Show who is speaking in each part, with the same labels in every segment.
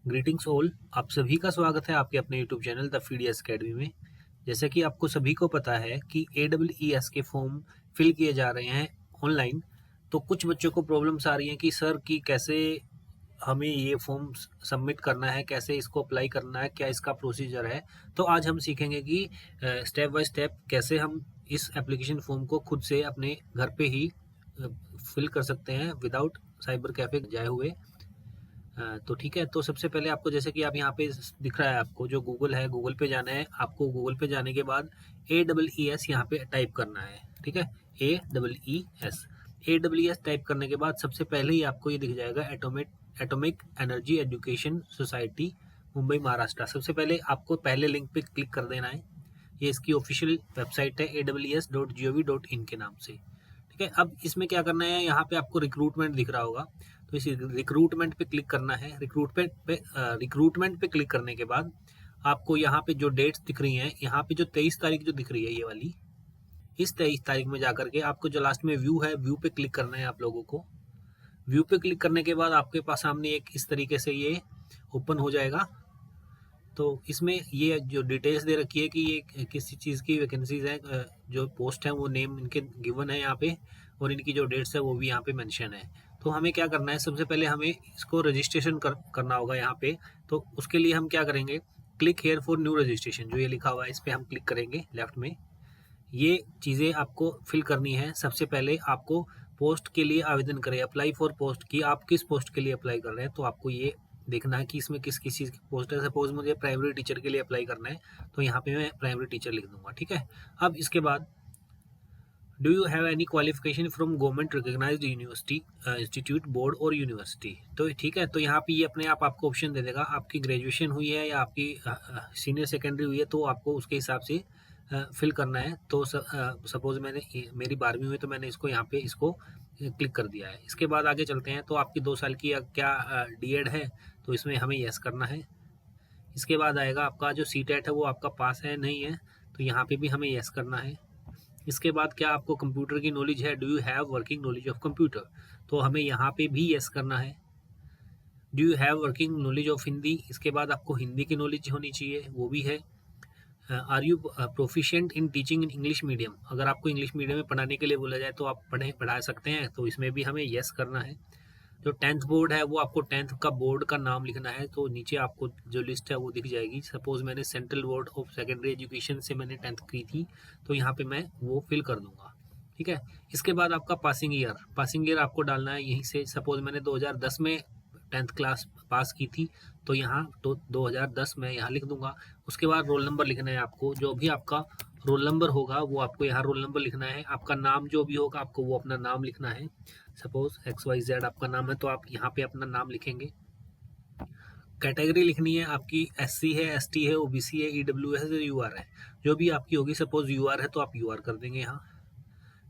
Speaker 1: Greetings all. आप सभी का स्वागत है आपके अपने यूट्यूब चैनल द फीडीएस अकेडमी में। जैसे कि आपको सभी को पता है कि AWES के फॉर्म फिल किए जा रहे हैं ऑनलाइन। तो कुछ बच्चों को प्रॉब्लम्स आ रही हैं कि सर कि कैसे हमें ये फॉर्म सबमिट करना है, कैसे इसको अप्लाई करना है, क्या इसका प्रोसीजर है। तो आज हम सीखेंगे कि स्टेप बाय स्टेप कैसे हम इस एप्लीकेशन फॉर्म को खुद से अपने घर पे ही फिल कर सकते हैं विदाउट साइबर कैफे जाए हुए। तो ठीक है, तो सबसे पहले आपको जैसे कि आप यहाँ पे दिख रहा है, आपको जो गूगल है, गूगल पे जाना है। आपको गूगल पे जाने के बाद AWES यहाँ पे टाइप करना है। ठीक है, AWES टाइप करने के बाद सबसे पहले ही आपको ये दिख जाएगा atomic energy education society Mumbai Maharashtra. सबसे पहले आपको पहले लिंक पे क्लिक कर देना है। ये इसकी ऑफिशियल वेबसाइट है aws.gov.in के नाम से। ठीक है, अब इसमें क्या करना है, यहाँ पे आपको रिक्रूटमेंट दिख रहा होगा, तो इस रिक्रूटमेंट पे क्लिक करना है। रिक्रूटमेंट पे क्लिक करने के बाद आपको यहाँ पे जो डेट्स दिख रही हैं, यहाँ पे जो 23 तारीख जो दिख रही है ये वाली, इस 23 तारीख में जाकर के आपको जो लास्ट में व्यू है, व्यू पे क्लिक करना है आप लोगों को। व्यू पे क्लिक करने के बाद आपके पास सामने एक इस तरीके से ये ओपन हो जाएगा। तो इसमें ये जो डिटेल्स दे रखी है कि ये किसी चीज़ की वैकेंसीज हैं, जो पोस्ट है वो नेम इनके गिवन है यहाँ पे, और इनकी जो डेट्स है वो भी यहाँ पे मेंशन है। तो हमें क्या करना है, सबसे पहले हमें इसको रजिस्ट्रेशन करना होगा यहाँ पे। तो उसके लिए हम क्या करेंगे, click here for new registration, जो ये लिखा हुआ है इस पर हम क्लिक करेंगे लेफ्ट में। ये चीज़ें आपको फिल करनी है। सबसे पहले आपको पोस्ट के लिए आवेदन करें, अप्लाई फॉर पोस्ट की, आप किस पोस्ट के लिए अप्लाई कर रहे हैं, तो आपको ये देखना है कि इसमें किस किस चीज़ की पोस्ट है। सपोज मुझे प्राइमरी टीचर के लिए अप्लाई करना है, तो यहाँ पे मैं प्राइमरी टीचर लिख दूंगा। ठीक है, अब इसके बाद do you have any qualification from government recognized university, institute, board और यूनिवर्सिटी। तो ठीक है, तो यहाँ पे ये अपने आप आपको ऑप्शन दे देगा, आपकी ग्रेजुएशन हुई है या आपकी सीनियर सेकेंडरी हुई है, तो आपको उसके हिसाब से फिल करना है। तो सपोज मेरी 12वीं हुई, तो मैंने इसको यहाँ पे इसको क्लिक कर दिया है। इसके बाद आगे चलते हैं। तो आपकी 2 साल की क्या DED है, तो इसमें हमें यस करना है। इसके बाद आएगा आपका जो CTET है वो आपका पास है नहीं है, तो यहाँ पे भी हमें यस करना है। इसके बाद क्या आपको कंप्यूटर की नॉलेज है, do you have working knowledge of computer, तो हमें यहाँ पे भी यस करना है। Do you have working knowledge of Hindi, इसके बाद आपको हिंदी की नॉलेज होनी चाहिए, वो भी है। Are you proficient in teaching in English medium, अगर आपको इंग्लिश मीडियम में पढ़ाने के लिए बोला जाए तो आप पढ़ा सकते हैं, तो इसमें भी हमें यस करना है। जो 10th बोर्ड है वो आपको 10th का बोर्ड का नाम लिखना है, तो नीचे आपको जो लिस्ट है वो दिख जाएगी। सपोज मैंने central board of secondary education से मैंने 10th की थी, तो यहाँ पे मैं वो फिल कर दूंगा। ठीक है, इसके बाद आपका पासिंग ईयर आपको डालना है यहीं से। सपोज मैंने 2010 में 10th क्लास पास की थी, तो यहाँ तो 2010 में यहाँ लिख दूंगा। उसके बाद रोल नंबर लिखना है आपको, जो भी आपका रोल नंबर होगा वो आपको यहाँ रोल नंबर लिखना है। आपका नाम जो भी होगा आपको वो अपना नाम लिखना है। सपोज XYZ आपका नाम है, तो आप यहाँ पे अपना नाम लिखेंगे। कैटेगरी लिखनी है आपकी, SC है, ST है, OBC है, EWS है, UR है, जो भी आपकी होगी। सपोज UR है तो आप UR कर देंगे यहाँ।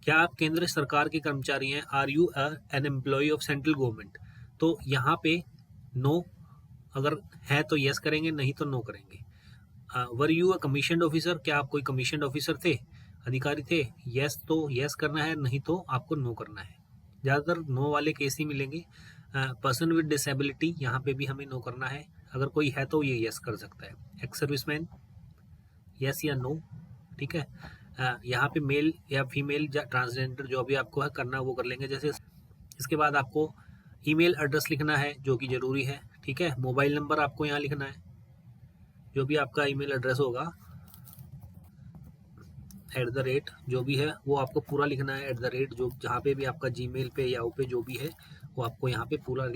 Speaker 1: क्या आप केंद्र सरकार के कर्मचारी हैं, are you an employee of central government, तो यहाँ पे नो, अगर है तो यस करेंगे, नहीं तो नो करेंगे। Were you a commission officer, क्या आप कोई कमीशन ऑफिसर थे, अधिकारी थे, यस तो यस करना है, नहीं तो आपको नो करना है। ज़्यादातर नो वाले केस ही मिलेंगे। पर्सन विद डिसेबिलिटी, यहाँ पे भी हमें नो करना है, अगर कोई है तो ये यस कर सकता है। एक्स सर्विसमैन, यस या नो। ठीक है, यहाँ पे मेल या फीमेल या ट्रांसजेंडर जो भी आपको है करना वो कर लेंगे जैसे। इसके बाद आपको ईमेल एड्रेस लिखना है जो कि ज़रूरी है। ठीक है, मोबाइल नंबर आपको यहाँ लिखना है, जो भी आपका ईमेल एड्रेस होगा, @ जो भी है वो आपको पूरा लिखना है। @ जो जहाँ पे भी आपका जीमेल पे या पे जो भी है वो आपको यहाँ पे पूरा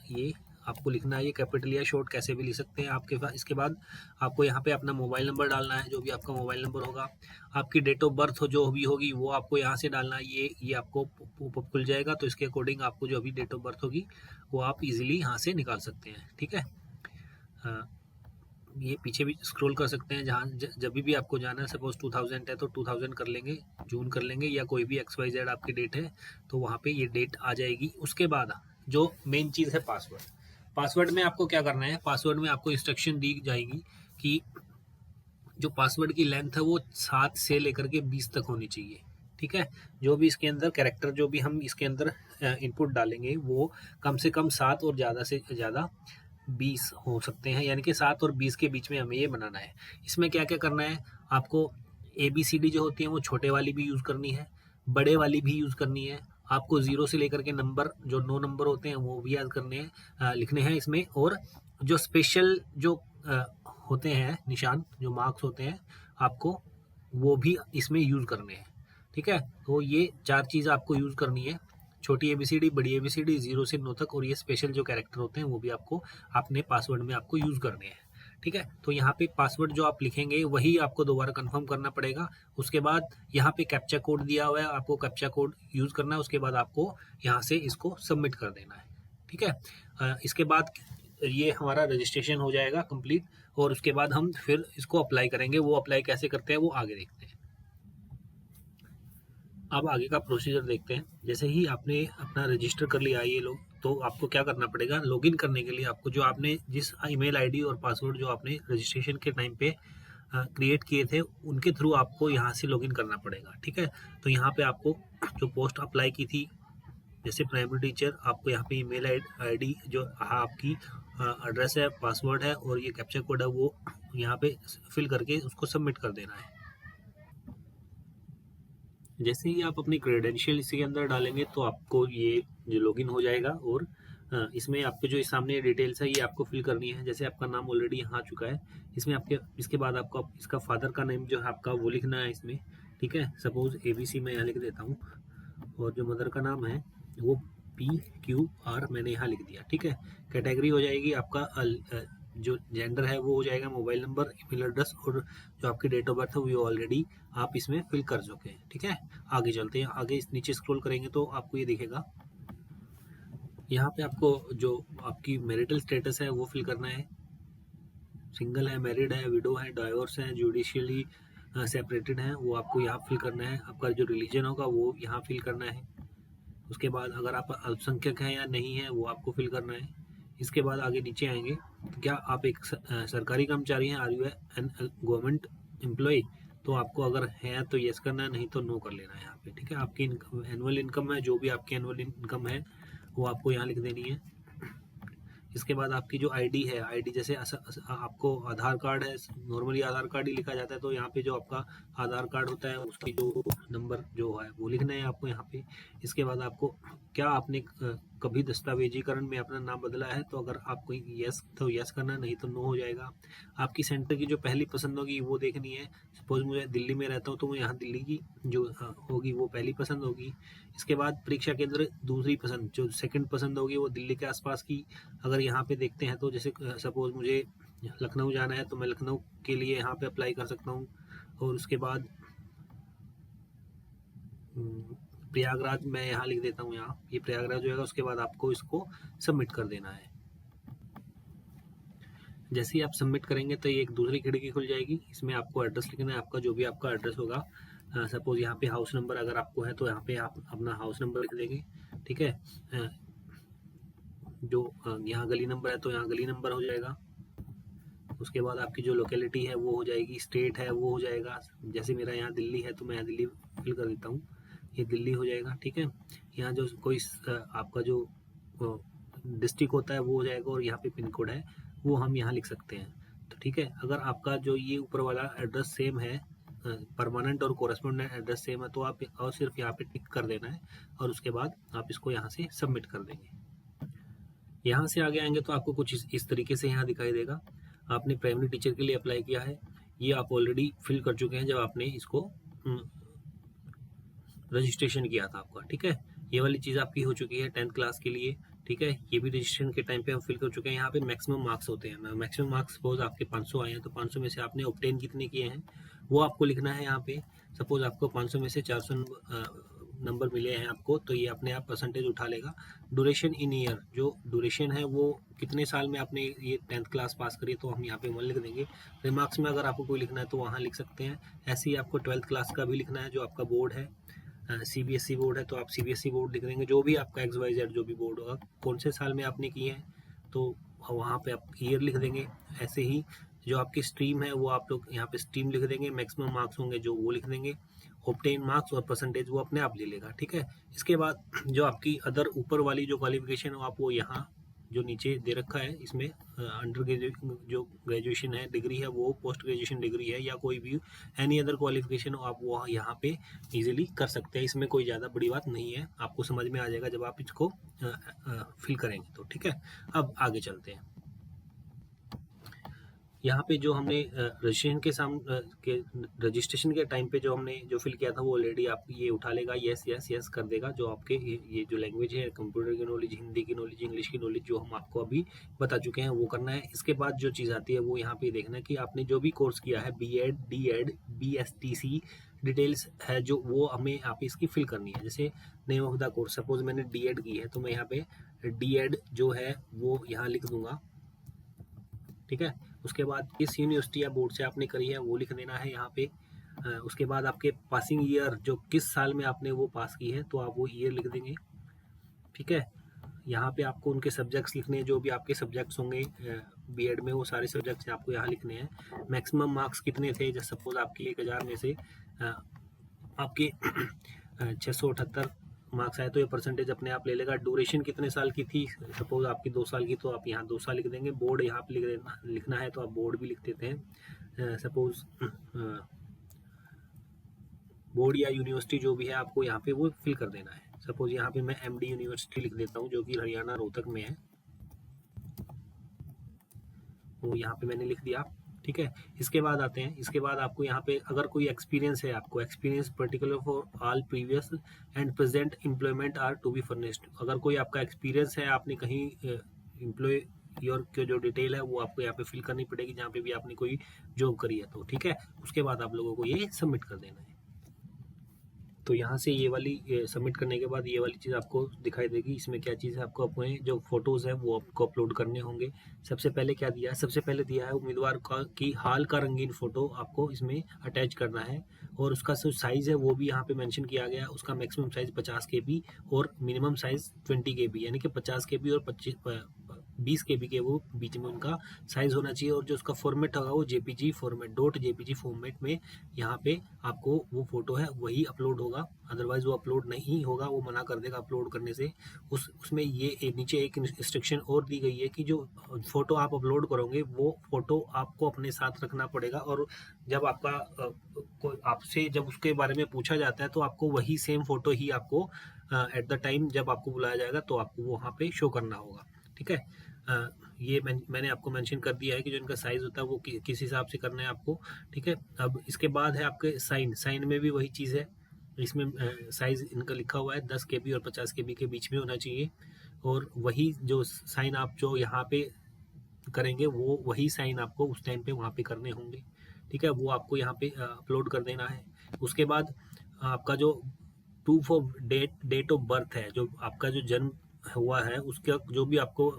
Speaker 1: ये आपको लिखना है। ये कैपिटल या शॉर्ट कैसे भी लिख सकते हैं आपके पास। इसके बाद आपको यहाँ पे अपना मोबाइल नंबर डालना है, जो भी आपका मोबाइल नंबर होगा। आपकी डेट ऑफ बर्थ जो भी होगी वो आपको यहाँ से डालना है। ये आपको पॉपअप खुल जाएगा, तो इसके अकॉर्डिंग आपको जो भी डेट ऑफ बर्थ होगी वो आप इजीली यहाँ से निकाल सकते हैं। ठीक है, ये पीछे भी स्क्रॉल कर सकते हैं, जहाँ जब भी आपको जाना है। सपोज 2000 है तो 2000 कर लेंगे, जून कर लेंगे, या कोई भी XYZ आपकी डेट है तो वहाँ पे ये डेट आ जाएगी। उसके बाद जो मेन चीज़ है पासवर्ड में आपको क्या करना है, पासवर्ड में आपको इंस्ट्रक्शन दी जाएगी कि जो पासवर्ड की लेंथ है वो 7 से लेकर के 20 तक होनी चाहिए। ठीक है, जो भी इसके अंदर कैरेक्टर जो भी हम इसके अंदर इनपुट डालेंगे वो कम से कम 7 और ज़्यादा से ज़्यादा 20 हो सकते हैं, यानी कि 7 और 20 के बीच में हमें ये बनाना है। इसमें क्या क्या करना है, आपको ABCD जो होती है वो छोटे वाली भी यूज़ करनी है, बड़े वाली भी यूज़ करनी है। आपको 0 से लेकर के नंबर जो 9 नंबर होते हैं वो भी याद करने हैं, लिखने हैं इसमें। और जो स्पेशल जो होते हैं निशान, जो मार्क्स होते हैं, आपको वो भी इसमें यूज़ करने हैं। ठीक है, तो ये 4 चीज़ आपको यूज़ करनी है, छोटी ABCD, बड़ी ABCD, 0 से 9 तक, और ये स्पेशल जो कैरेक्टर होते हैं वो भी आपको अपने पासवर्ड में आपको यूज़ करने हैं। ठीक है, तो यहाँ पे पासवर्ड जो आप लिखेंगे वही आपको दोबारा कंफर्म करना पड़ेगा। उसके बाद यहाँ पे कैप्चा कोड दिया हुआ है, आपको कैप्चा कोड यूज़ करना है। उसके बाद आपको यहाँ से इसको सबमिट कर देना है। ठीक है, इसके बाद ये हमारा रजिस्ट्रेशन हो जाएगा कंप्लीट, और उसके बाद हम फिर इसको अप्लाई करेंगे। वो अप्लाई कैसे करते हैं वो आगे देखते हैं। अब आगे का प्रोसीजर देखते हैं। जैसे ही आपने अपना रजिस्टर कर लिया ये लोग, तो आपको क्या करना पड़ेगा, लॉगिन करने के लिए आपको जो आपने जिस ईमेल आईडी और पासवर्ड जो आपने रजिस्ट्रेशन के टाइम पे क्रिएट किए थे उनके थ्रू आपको यहाँ से लॉगिन करना पड़ेगा। ठीक है, तो यहाँ पे आपको जो पोस्ट अप्लाई की थी, जैसे प्राइमरी टीचर, आपको यहाँ पे ईमेल आईडी जो आपकी एड्रेस है, पासवर्ड है और ये कैप्चा कोड है, वो यहाँ पे फिल करके उसको सबमिट कर देना है। जैसे ही आप अपनी क्रेडेंशियल इसके अंदर डालेंगे तो आपको ये जो लॉगिन हो जाएगा, और इसमें आपके जो सामने डिटेल्स है ये आपको फिल करनी है। जैसे आपका नाम ऑलरेडी यहाँ आ चुका है, इसमें आपके इसके बाद आपको इसका फादर का नेम जो है आपका वो लिखना है इसमें। ठीक है, सपोज ABC मैं यहाँ लिख देता हूँ, और जो मदर का नाम है वो PQR मैंने यहाँ लिख दिया। ठीक है, कैटेगरी हो जाएगी आपका जो जेंडर है वो हो जाएगा, मोबाइल नंबर, ईमेल एड्रेस, और जो आपकी डेट ऑफ बर्थ है वो ऑलरेडी आप इसमें फिल कर चुके हैं। ठीक है, आगे चलते हैं। आगे इस नीचे स्क्रॉल करेंगे तो आपको ये दिखेगा, यहाँ पे आपको जो आपकी मैरिटल स्टेटस है वो फिल करना है। सिंगल है, मैरिड है, विडो है, डाइवोर्स है, जुडिशियली सेपरेटेड है, वो आपको यहाँ फिल करना है। आपका जो रिलीजन होगा वो यहाँ फिल करना है। उसके बाद अगर आप अल्पसंख्यक हैं या नहीं है वो आपको फिल करना है। इसके बाद आगे नीचे आएंगे तो क्या आप एक सरकारी कर्मचारी हैं, are you an government employee, तो आपको अगर है तो यस करना है, नहीं तो नो कर लेना है यहाँ पे। ठीक है, आपकी एनुअल इनकम है, जो भी आपकी एनुअल इनकम है वो आपको यहाँ लिख देनी है। इसके बाद आपकी जो आईडी है, आईडी जैसे आपको आधार कार्ड है, नॉर्मली आधार कार्ड ही लिखा जाता है, तो यहाँ पे जो आपका आधार कार्ड होता है उसकी जो नंबर जो है वो लिखना है आपको यहाँ पे। इसके बाद आपको क्या आपने कभी दस्तावेजीकरण में अपना नाम बदला है, तो अगर आपको यस तो यस करना, नहीं तो नो हो जाएगा। आपकी सेंटर की जो पहली पसंद होगी वो देखनी है। सपोज मुझे दिल्ली में रहता हूँ तो मैं यहाँ दिल्ली की जो होगी वो पहली पसंद होगी। इसके बाद परीक्षा केंद्र दूसरी पसंद, जो सेकंड पसंद होगी वो दिल्ली के आसपास की। अगर यहाँ पे देखते हैं तो जैसे सपोज मुझे लखनऊ जाना है तो मैं लखनऊ के लिए यहाँ पे अप्लाई कर सकता हूँ। और उसके बाद प्रयागराज मैं यहाँ लिख देता हूँ, यहाँ ये प्रयागराज होगा। उसके बाद आपको इसको सबमिट कर देना है। जैसे ही आप सबमिट करेंगे तो ये एक दूसरी खिड़की खुल जाएगी। इसमें आपको एड्रेस लिखना है, आपका जो भी आपका एड्रेस होगा। सपोज यहाँ पे हाउस नंबर अगर आपको है तो यहाँ पे आप अपना हाउस नंबर लिख देंगे। ठीक है, जो यहाँ गली नंबर है तो यहाँ गली नंबर हो जाएगा। उसके बाद आपकी जो लोकेलिटी है वो हो जाएगी, स्टेट है वो हो जाएगा। जैसे मेरा यहाँ दिल्ली है तो मैं यहाँ दिल्ली फिल कर देता हूँ, ये दिल्ली हो जाएगा। ठीक है, यहाँ जो कोई आपका जो डिस्ट्रिक्ट होता है वो हो जाएगा, और यहाँ पे पिन कोड है वो हम यहाँ लिख सकते हैं। तो ठीक है, अगर आपका जो ये ऊपर वाला एड्रेस सेम है, परमानेंट और कोरेस्पोंडेंट एड्रेस सेम है, तो आप और सिर्फ यहाँ पे टिक कर देना है, और उसके बाद आप इसको यहाँ से सबमिट कर देंगे। यहाँ से आगे आएंगे तो आपको कुछ इस तरीके से यहाँ दिखाई देगा। आपने प्राइमरी टीचर के लिए अप्लाई किया है, ये आप ऑलरेडी फिल कर चुके हैं जब आपने इसको रजिस्ट्रेशन किया था आपका। ठीक है, ये वाली चीज़ आपकी हो चुकी है 10th क्लास के लिए। ठीक है, ये भी रजिस्ट्रेशन के टाइम पे हम फिल कर चुके हैं। यहाँ पे मैक्सिमम मार्क्स होते हैं, मैक्सिमम मार्क्स सपोज आपके 500 आए हैं तो 500 में से आपने ऑब्टेन कितने किए हैं वो आपको लिखना है यहाँ पे। सपोज आपको 500 में से 400 नंबर मिले हैं आपको, तो ये अपने आप परसेंटेज उठा लेगा। ड्यूरेशन इन ईयर, जो ड्यूरेशन है वो कितने साल में आपने ये 10th क्लास पास करी, तो हम यहाँ पे 1 लिख देंगे। रिमार्क्स में अगर आपको कोई लिखना है तो वहाँ लिख सकते हैं। ऐसे ही आपको 12th क्लास का भी लिखना है, जो आपका बोर्ड है CBSE बोर्ड है तो आप CBSE बोर्ड लिख देंगे। जो भी आपका XYZ जो भी बोर्ड होगा, कौन से साल में आपने किए हैं तो वहाँ पे आप ईयर लिख देंगे। ऐसे ही जो आपकी स्ट्रीम है वो आप लोग यहाँ पे स्ट्रीम लिख देंगे। मैक्सिमम मार्क्स होंगे जो वो लिख देंगे। ऑब्टेन मार्क्स और परसेंटेज वो अपने आप ले लेगा। ठीक है, इसके बाद जो आपकी अदर ऊपर वाली जो क्वालिफिकेशन हो आप वो यहाँ जो नीचे दे रखा है इसमें अंडर जो ग्रेजुएशन है डिग्री है वो पोस्ट ग्रेजुएशन डिग्री है या कोई भी एनी अदर क्वालिफिकेशन हो आप वो यहाँ पे इजीली कर सकते हैं। इसमें कोई ज़्यादा बड़ी बात नहीं है, आपको समझ में आ जाएगा जब आप इसको फिल करेंगे तो। ठीक है, अब आगे चलते हैं। यहाँ पे जो हमने रजिस्ट्रेशन के रजिस्ट्रेशन के टाइम पे जो हमने जो फिल किया था वो ऑलरेडी आप ये उठा लेगा, यस यस यस कर देगा। जो आपके ये जो लैंग्वेज है कंप्यूटर की नॉलेज, हिंदी की नॉलेज, इंग्लिश की नॉलेज जो हम आपको अभी बता चुके हैं वो करना है। इसके बाद जो चीज़ आती है वो यहाँ पे देखना है कि आपने जो भी कोर्स किया है BEd, D.Ed, BSTC डिटेल्स है जो वो हमें आप इसकी फिल करनी है। जैसे name of the course, suppose मैंने D.Ed की है तो मैं यहाँ पे D.Ed जो है वो यहाँ लिख दूंगा। ठीक है, उसके बाद किस यूनिवर्सिटी या बोर्ड से आपने करी है वो लिख देना है यहाँ पे। उसके बाद आपके पासिंग ईयर जो किस साल में आपने वो पास की है तो आप वो ईयर लिख देंगे। ठीक है, यहाँ पे आपको उनके सब्जेक्ट्स लिखने हैं, जो भी आपके सब्जेक्ट्स होंगे B.Ed में वो सारे सब्जेक्ट्स आपको यहाँ लिखने हैं। मैक्सिमम मार्क्स कितने थे, जैसे सपोज आपके 1000 में से आपके 678 मार्क्स आए तो ये परसेंटेज अपने आप ले लेगा। ड्यूरेशन कितने साल की थी, सपोज आपकी 2 साल की तो आप यहाँ 2 साल लिख देंगे। बोर्ड यहाँ पे लिखना है तो आप बोर्ड भी लिख देते हैं। सपोज बोर्ड या यूनिवर्सिटी जो भी है आपको यहाँ पे वो फिल कर देना है। सपोज यहाँ पे मैं MD यूनिवर्सिटी लिख देता हूँ जो कि हरियाणा रोहतक में है, वो यहाँ पे मैंने लिख दिया। ठीक है, इसके बाद आते हैं, इसके बाद आपको यहाँ पे अगर कोई एक्सपीरियंस है, आपको experience particular for all previous and present employment are to be furnished. अगर कोई आपका एक्सपीरियंस है, आपने कहीं एम्प्लॉय योर की जो डिटेल है वो आपको यहाँ पे फिल करनी पड़ेगी जहाँ पे भी आपने कोई जॉब करी है तो। ठीक है, उसके बाद आप लोगों को ये सबमिट कर देना है। तो यहाँ से ये वाली सबमिट करने के बाद ये वाली चीज़ आपको दिखाई देगी। इसमें क्या चीज़ है, आपको अपने जो फोटोज़ है वो आपको अपलोड करने होंगे। सबसे पहले क्या दिया है, सबसे पहले दिया है उम्मीदवार का की हाल का रंगीन फ़ोटो आपको इसमें अटैच करना है और उसका जो साइज़ है वो भी यहाँ पे मेंशन किया गया है। उसका मैक्सिमम साइज़ 50 KB और मिनिमम साइज़ 20 KB, यानी कि 50 KB और 20 KB के वो बीच में उनका साइज़ होना चाहिए। और जो उसका फॉर्मेट होगा वो JPG फॉर्मेट .jpg फॉर्मेट में यहाँ पे आपको वो फोटो है वही अपलोड होगा, अदरवाइज वो अपलोड नहीं होगा, वो मना कर देगा अपलोड करने से। उसमें ये नीचे एक इंस्ट्रक्शन और दी गई है कि जो फोटो आप अपलोड करोगे वो फोटो आपको अपने साथ रखना पड़ेगा और जब आपका आपसे जब उसके बारे में पूछा जाता है तो आपको वही सेम फोटो ही आपको एट द टाइम जब आपको बुलाया जाएगा तो आपको वहाँ पे शो करना होगा। ठीक है, ये मैंने आपको मेंशन कर दिया है कि जो इनका साइज़ होता है वो किस हिसाब से करना है आपको। ठीक है, अब इसके बाद है आपके साइन में भी वही चीज़ है। इसमें साइज़ इनका लिखा हुआ है 10 KB और 50 KB के बीच में होना चाहिए और वही जो साइन आप जो यहाँ पे करेंगे वो वही साइन आपको उस टाइम पे वहाँ पे करने होंगे। ठीक है, वो आपको यहाँ पे अपलोड कर देना है। उसके बाद आपका जो proof of date of birth है, जो आपका जो जन्म हुआ है उसका जो भी आपको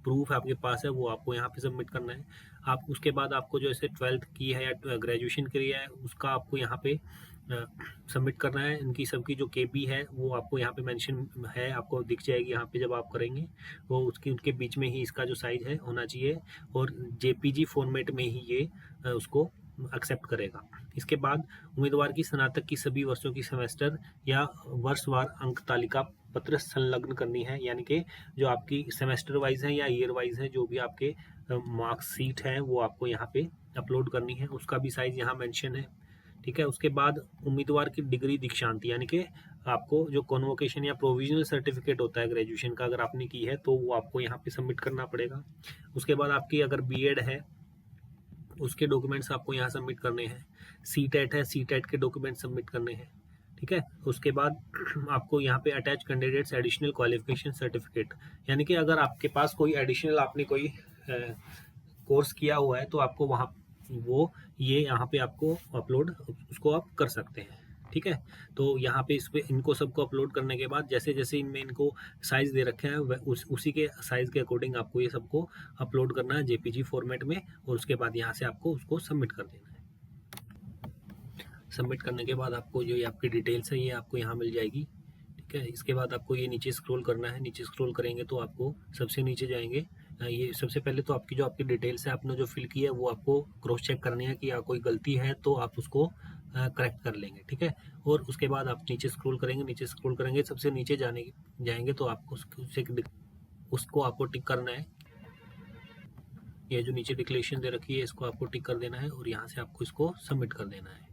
Speaker 1: प्रूफ आपके पास है वो आपको यहाँ पे सबमिट करना है। आप उसके बाद आपको जो ऐसे 12th की है या ग्रेजुएशन किया है उसका आपको यहाँ पे सबमिट करना है। इनकी सबकी जो KB है वो आपको यहाँ पे मेंशन है, आपको दिख जाएगी यहाँ पे जब आप करेंगे। वो उसकी उनके बीच में ही इसका जो साइज़ है होना चाहिए और JPG फॉर्मेट में ही ये उसको एक्सेप्ट करेगा। इसके बाद उम्मीदवार की स्नातक की सभी वर्षों की सेमेस्टर या वर्षवार अंक तालिका पत्र संलग्न करनी है, यानी कि जो आपकी सेमेस्टर वाइज है या ईयर वाइज है जो भी आपके मार्कशीट है वो आपको यहाँ पे अपलोड करनी है, उसका भी साइज यहाँ मेंशन है। ठीक है, उसके बाद उम्मीदवार की डिग्री दीक्षांत, यानी कि आपको जो कॉन्वोकेशन या प्रोविजनल सर्टिफिकेट होता है ग्रेजुएशन का अगर आपने की है तो वो आपको यहाँ पे सबमिट करना पड़ेगा। उसके बाद आपकी अगर B.Ed है उसके डॉक्यूमेंट्स आपको यहाँ सबमिट करने हैं। CTET है, CTET के डॉक्यूमेंट सबमिट करने हैं। ठीक है, उसके बाद आपको यहाँ पे attach candidates additional qualification certificate, यानी कि अगर आपके पास कोई एडिशनल आपने कोई कोर्स किया हुआ है तो आपको वहाँ वो ये यहाँ पे आपको अपलोड उसको आप कर सकते हैं। ठीक है, तो यहाँ पे इस पे इनको सबको अपलोड करने के बाद जैसे जैसे इनमें इनको साइज़ दे रखे हैं उसी के साइज़ के अकॉर्डिंग आपको ये सबको अपलोड करना है JPG फॉर्मेट में और उसके बाद यहाँ से आपको उसको सबमिट कर देना है। सबमिट करने के बाद आपको जो ये आपकी डिटेल्स है ये आपको यहाँ मिल जाएगी। ठीक है, इसके बाद आपको ये नीचे स्क्रॉल करना है। नीचे स्क्रॉल करेंगे तो आपको सबसे नीचे जाएंगे, ये सबसे पहले तो आपकी जो आपकी डिटेल्स है आपने जो फिल की है वो आपको क्रॉस चेक करनी है कि या कोई गलती है तो आप उसको करेक्ट कर लेंगे। ठीक है, और उसके बाद आप नीचे स्क्रॉल करेंगे, नीचे स्क्रॉल करेंगे सबसे नीचे जाएंगे तो आपको उसको आपको टिक करना है। ये जो नीचे डिक्लेरेशन दे रखी है इसको आपको टिक कर देना है और यहाँ से आपको इसको सबमिट कर देना है।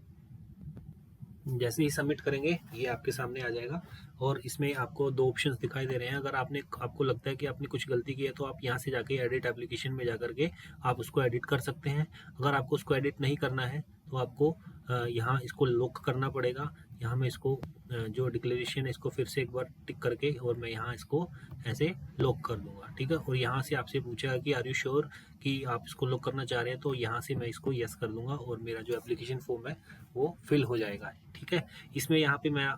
Speaker 1: जैसे ही सबमिट करेंगे ये आपके सामने आ जाएगा और इसमें आपको दो ऑप्शंस दिखाई दे रहे हैं। अगर आपको लगता है कि आपने कुछ गलती की है तो आप यहाँ से जाके एडिट एप्लीकेशन में जाकर के आप उसको एडिट कर सकते हैं। अगर आपको उसको एडिट नहीं करना है तो आपको यहाँ इसको लॉक करना पड़ेगा। यहाँ मैं इसको जो डिक्लेरेशन है इसको फिर से एक बार टिक करके और मैं यहाँ इसको ऐसे लॉक कर दूंगा, ठीक है। और यहाँ से आपसे पूछेगा कि आर यू श्योर कि आप इसको लॉक करना चाह रहे हैं, तो यहाँ से मैं इसको यस कर दूंगा और मेरा जो एप्लीकेशन फॉर्म है वो फिल हो जाएगा, ठीक है। इसमें यहाँ पे मैं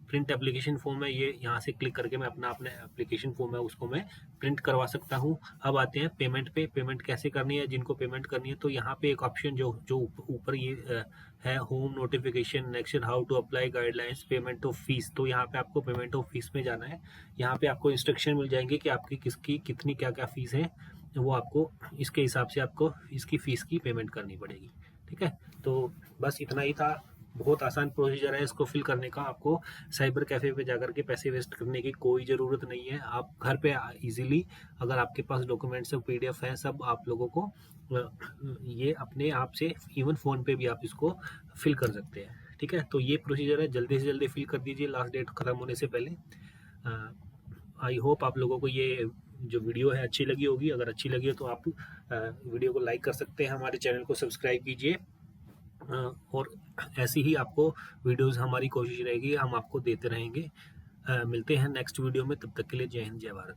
Speaker 1: प्रिंट एप्लीकेशन फॉर्म है, ये यहाँ से क्लिक करके मैं अपने एप्लीकेशन फॉर्म है उसको मैं प्रिंट करवा सकता हूँ। अब आते हैं पेमेंट पे। पेमेंट कैसे करनी है, जिनको पेमेंट करनी है तो यहाँ पे एक ऑप्शन जो ऊपर ये है home notification next how to apply guidelines payment of fees, तो यहाँ पे आपको पेमेंट ऑफ फीस में जाना है। यहाँ पे आपको इंस्ट्रक्शन मिल जाएंगे कि आपकी किसकी कितनी क्या क्या फीस है, वो आपको इसके हिसाब से आपको इसकी फीस की पेमेंट करनी पड़ेगी, ठीक है। तो बस इतना ही था, बहुत आसान प्रोसीजर है इसको फिल करने का। आपको साइबर कैफ़े पे जाकर के पैसे वेस्ट करने की कोई ज़रूरत नहीं है। आप घर पे इजीली, अगर आपके पास डॉक्यूमेंट्स और पीडीएफ है सब, आप लोगों को ये अपने आप से इवन फ़ोन पे भी आप इसको फिल कर सकते हैं, ठीक है। तो ये प्रोसीजर है, जल्दी से जल्दी फिल कर दीजिए लास्ट डेट ख़त्म होने से पहले। आई होप आप लोगों को ये जो वीडियो है अच्छी लगी होगी। अगर अच्छी लगी हो तो आप वीडियो को लाइक कर सकते हैं, हमारे चैनल को सब्सक्राइब कीजिए और ऐसी ही आपको वीडियोस हमारी कोशिश रहेगी हम आपको देते रहेंगे। मिलते हैं नेक्स्ट वीडियो में, तब तक के लिए जय हिंद जय भारत।